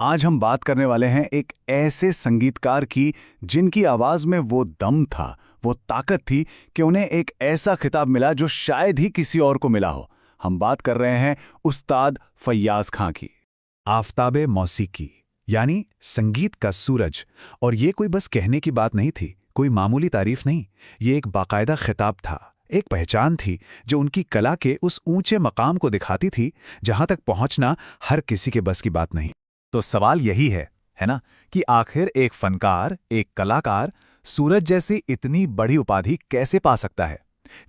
आज हम बात करने वाले हैं एक ऐसे संगीतकार की जिनकी आवाज में वो दम था, वो ताकत थी कि उन्हें एक ऐसा खिताब मिला जो शायद ही किसी और को मिला हो। हम बात कर रहे हैं उस्ताद फय्याज़ खां की। आफ़ताबे मौसीकी यानी संगीत का सूरज। और ये कोई बस कहने की बात नहीं थी, कोई मामूली तारीफ नहीं। ये एक बाकायदा खिताब था, एक पहचान थी जो उनकी कला के उस ऊंचे मकाम को दिखाती थी जहां तक पहुंचना हर किसी के बस की बात नहीं। तो सवाल यही है ना, कि आखिर एक फनकार, एक कलाकार सूरज जैसी इतनी बड़ी उपाधि कैसे पा सकता है।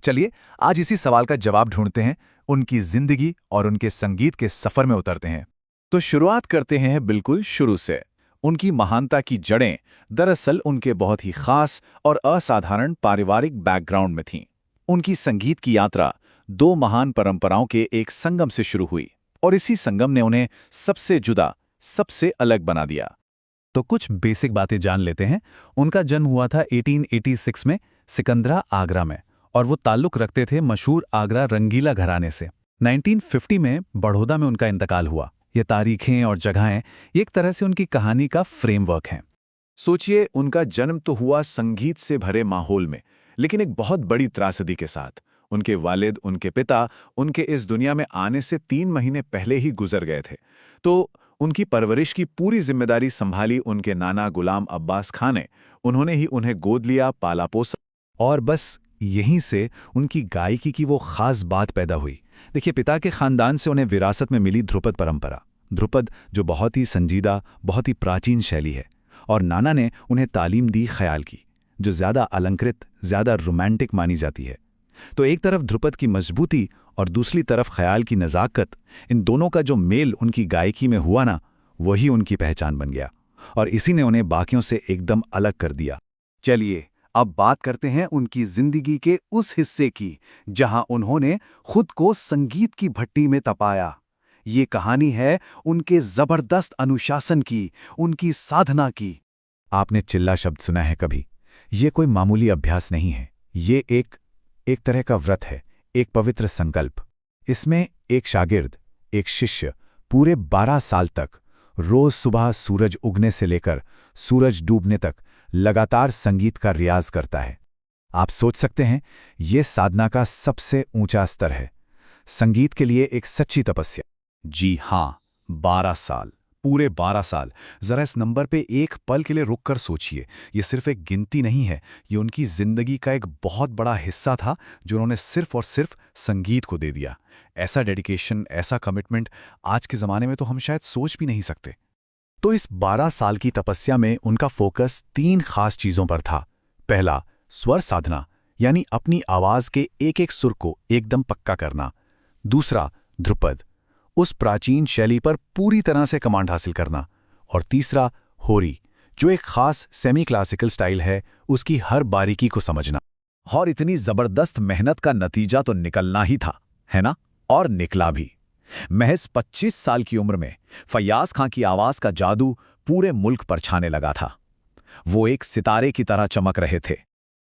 चलिए आज इसी सवाल का जवाब ढूंढते हैं, उनकी जिंदगी और उनके संगीत के सफर में उतरते हैं। तो शुरुआत करते हैं बिल्कुल शुरू से। उनकी महानता की जड़ें दरअसल उनके बहुत ही खास और असाधारण पारिवारिक बैकग्राउंड में थीं। उनकी संगीत की यात्रा दो महान परंपराओं के एक संगम से शुरू हुई और इसी संगम ने उन्हें सबसे जुदा, सबसे अलग बना दिया। तो कुछ बेसिक बातें जान लेते हैं। उनका जन्म हुआ था 1886 में सिकंदरा, आगरा में, और वो ताल्लुक रखते थे मशहूर आगरा रंगीला घराने से। 1950 में बड़ौदा में उनका इंतकाल हुआ। ये तारीखें और जगहें एक तरह से उनकी कहानी का फ्रेमवर्क हैं। सोचिए, उनका जन्म तो हुआ संगीत से भरे माहौल में, लेकिन एक बहुत बड़ी त्रासदी के साथ। उनके वालिद, उनके पिता, उनके इस दुनिया में आने से 3 महीने पहले ही गुजर गए थे। तो उनकी परवरिश की पूरी जिम्मेदारी संभाली उनके नाना गुलाम अब्बास खां ने। उन्होंने ही उन्हें गोद लिया, पाला पोसा, और बस यहीं से उनकी गायकी की वो खास बात पैदा हुई। देखिए, पिता के खानदान से उन्हें विरासत में मिली ध्रुपद परंपरा। ध्रुपद जो बहुत ही संजीदा, बहुत ही प्राचीन शैली है। और नाना ने उन्हें तालीम दी ख्याल की, जो ज़्यादा अलंकृत, ज़्यादा रोमांटिक मानी जाती है। तो एक तरफ ध्रुपद की मजबूती और दूसरी तरफ ख्याल की नज़ाकत, इन दोनों का जो मेल उनकी गायकी में हुआ ना, वही उनकी पहचान बन गया और इसी ने उन्हें बाकियों से एकदम अलग कर दिया। चलिए अब बात करते हैं उनकी जिंदगी के उस हिस्से की जहां उन्होंने खुद को संगीत की भट्टी में तपाया। ये कहानी है उनके जबरदस्त अनुशासन की, उनकी साधना की। आपने चिल्ला शब्द सुना है कभी? ये कोई मामूली अभ्यास नहीं है, ये एक तरह का व्रत है, एक पवित्र संकल्प। इसमें एक शागिर्द, एक शिष्य पूरे 12 साल तक रोज सुबह सूरज उगने से लेकर सूरज डूबने तक लगातार संगीत का रियाज करता है। आप सोच सकते हैं, यह साधना का सबसे ऊंचा स्तर है, संगीत के लिए एक सच्ची तपस्या। जी हाँ, 12 साल, पूरे 12 साल। जरा इस नंबर पे एक पल के लिए रुककर सोचिए। ये सिर्फ एक गिनती नहीं है, ये उनकी जिंदगी का एक बहुत बड़ा हिस्सा था जो उन्होंने सिर्फ और सिर्फ संगीत को दे दिया। ऐसा डेडिकेशन, ऐसा कमिटमेंट आज के ज़माने में तो हम शायद सोच भी नहीं सकते। तो इस 12 साल की तपस्या में उनका फोकस 3 खास चीज़ों पर था। पहला, स्वर साधना, यानी अपनी आवाज़ के एक एक सुर को एकदम पक्का करना। दूसरा, ध्रुपद, उस प्राचीन शैली पर पूरी तरह से कमांड हासिल करना। और तीसरा, होरी, जो एक खास सेमी क्लासिकल स्टाइल है, उसकी हर बारीकी को समझना। और इतनी ज़बरदस्त मेहनत का नतीजा तो निकलना ही था, है ना? और निकला भी। महज 25 साल की उम्र में फय्याज़ खां की आवाज़ का जादू पूरे मुल्क पर छाने लगा था। वो एक सितारे की तरह चमक रहे थे।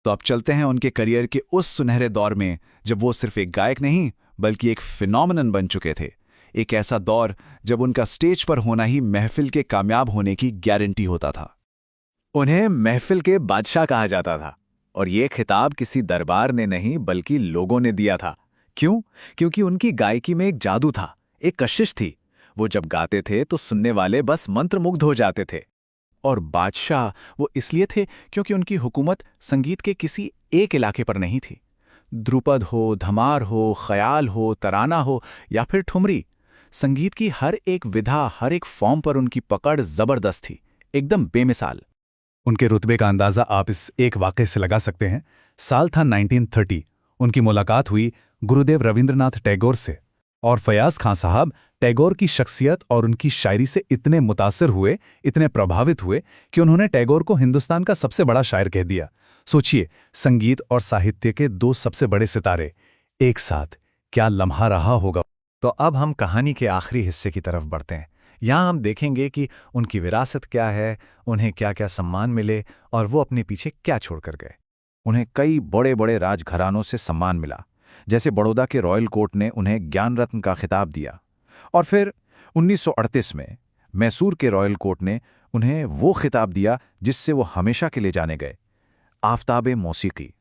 तो अब चलते हैं उनके करियर के उस सुनहरे दौर में जब वो सिर्फ एक गायक नहीं, बल्कि एक फिनोमेनन बन चुके थे। एक ऐसा दौर जब उनका स्टेज पर होना ही महफिल के कामयाब होने की गारंटी होता था। उन्हें महफिल के बादशाह कहा जाता था, और ये खिताब किसी दरबार ने नहीं बल्कि लोगों ने दिया था। क्यों? क्योंकि उनकी गायकी में एक जादू था, एक कशिश थी। वो जब गाते थे तो सुनने वाले बस मंत्रमुग्ध हो जाते थे। और बादशाह वो इसलिए थे क्योंकि उनकी हुकूमत संगीत के किसी एक इलाके पर नहीं थी। ध्रुपद हो, धमार हो, ख्याल हो, तराना हो या फिर ठुमरी, संगीत की हर एक विधा, हर एक फॉर्म पर उनकी पकड़ जबरदस्त थी, एकदम बेमिसाल। उनके रुतबे का अंदाजा आप इस एक वाक़े से लगा सकते हैं। साल था 1930। उनकी मुलाकात हुई गुरुदेव रविंद्रनाथ टैगोर से, और फय्याज़ खां साहब टैगोर की शख्सियत और उनकी शायरी से इतने मुतासिर हुए, इतने प्रभावित हुए कि उन्होंने टैगोर को हिंदुस्तान का सबसे बड़ा शायर कह दिया। सोचिए, संगीत और साहित्य के 2 सबसे बड़े सितारे एक साथ, क्या लम्हा रहा होगा। तो अब हम कहानी के आखिरी हिस्से की तरफ बढ़ते हैं। यहाँ हम देखेंगे कि उनकी विरासत क्या है, उन्हें क्या क्या सम्मान मिले और वो अपने पीछे क्या छोड़कर गए। उन्हें कई बड़े बड़े राजघरानों से सम्मान मिला, जैसे बड़ौदा के रॉयल कोर्ट ने उन्हें ज्ञान रत्न का खिताब दिया। और फिर 1938 में मैसूर के रॉयल कोर्ट ने उन्हें वो खिताब दिया जिससे वो हमेशा के लिए जाने गए, आफताबे मौसीकी,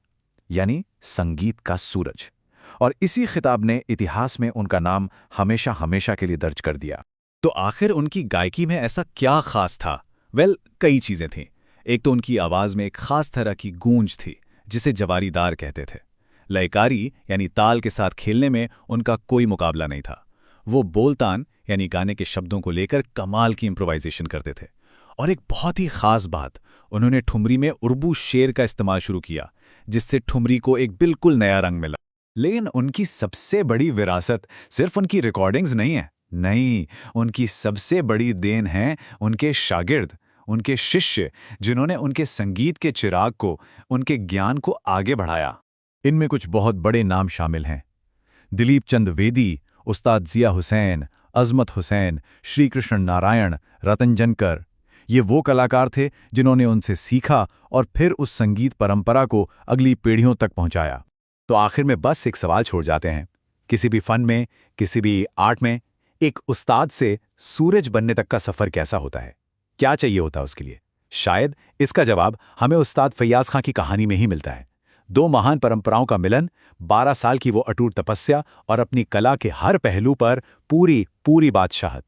यानी संगीत का सूरज। और इसी खिताब ने इतिहास में उनका नाम हमेशा हमेशा के लिए दर्ज कर दिया। तो आखिर उनकी गायकी में ऐसा क्या खास था? कई चीजें थीं। एक तो उनकी आवाज में एक खास तरह की गूंज थी, जिसे जवारीदार कहते थे। लयकारी यानी ताल के साथ खेलने में उनका कोई मुकाबला नहीं था। वो बोलतान यानी गाने के शब्दों को लेकर कमाल की इम्प्रोवाइजेशन करते थे। और एक बहुत ही खास बात, उन्होंने ठुमरी में उर्बू शेर का इस्तेमाल शुरू किया, जिससे ठुमरी को एक बिल्कुल नया रंग मिला। लेकिन उनकी सबसे बड़ी विरासत सिर्फ उनकी रिकॉर्डिंग्स नहीं है। नहीं, उनकी सबसे बड़ी देन है उनके शागिर्द, उनके शिष्य, जिन्होंने उनके संगीत के चिराग को, उनके ज्ञान को आगे बढ़ाया। इनमें कुछ बहुत बड़े नाम शामिल हैं। दिलीप चंद वेदी, उस्ताद जिया हुसैन, अजमत हुसैन, श्री कृष्ण नारायण, रतन जनकर। ये वो कलाकार थे जिन्होंने उनसे सीखा और फिर उस संगीत परंपरा को अगली पीढ़ियों तक पहुंचाया। तो आखिर में बस एक सवाल छोड़ जाते हैं, किसी भी फन में, किसी भी आर्ट में एक उस्ताद से सूरज बनने तक का सफर कैसा होता है? क्या चाहिए होता है उसके लिए? शायद इसका जवाब हमें उस्ताद फैयाज खां की कहानी में ही मिलता है। दो महान परंपराओं का मिलन, 12 साल की वो अटूट तपस्या और अपनी कला के हर पहलू पर पूरी बादशाहत।